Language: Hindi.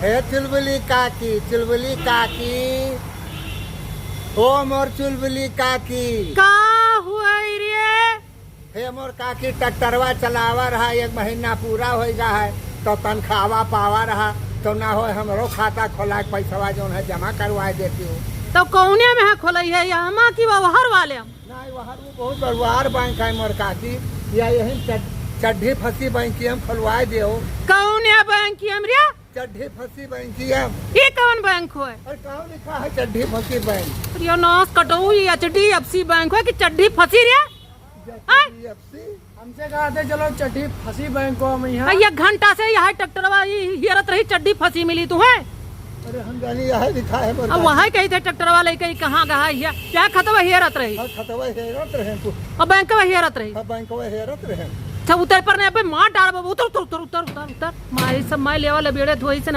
हे चुलबुली काकी ओ मोर चुलबुली काकी का हुआ रे? हे मोर काकी ट्रैक्टरवा चलावा रहा 1 महीना पूरा हो गया है तो तनख्वाह पावा रहा तो ना हो हमरो खाता खोला के पैसा जो है जमा करवा देती हूँ। तो कौने में है खोलई है यहाँ की बाहर वाले हम? नहीं वहाँ वो बहुत बड़ुआर बैंक है मोर काकी या यही चड्ढी फंसी बैंक हम खोलवा दे। कौने बैंक की हम रे? चड्ढी फंसी बैंक ये कौन बैंक है? और कहाँ लिखा है चड्ढी फंसी बैंक? यो नास कटो ये HDFC बैंक है कि चड्ढी फंसी रे? हमसे कहा थे चलो चड्ढी फंसी बैंक को में यहाँ। एक घंटा से यहाँ ट्रैक्टरवा हेरत रही चड्ढी फंसी मिली तुम्हें? अरे हम जानी यही लिखा है मोर अब वहाँ कही थे ट्रैक्टर वाले कहीं कहाँ गहा है क्या खतवा हेरत रही खतवा हेरत रहे और बैंक में हेरत रही बैंक हेरत रहे। सब उतर पर नहीं मार डाल उतर उतर उतर उतर उतर उतर मारी सब माई लेवल बेड़े धोई से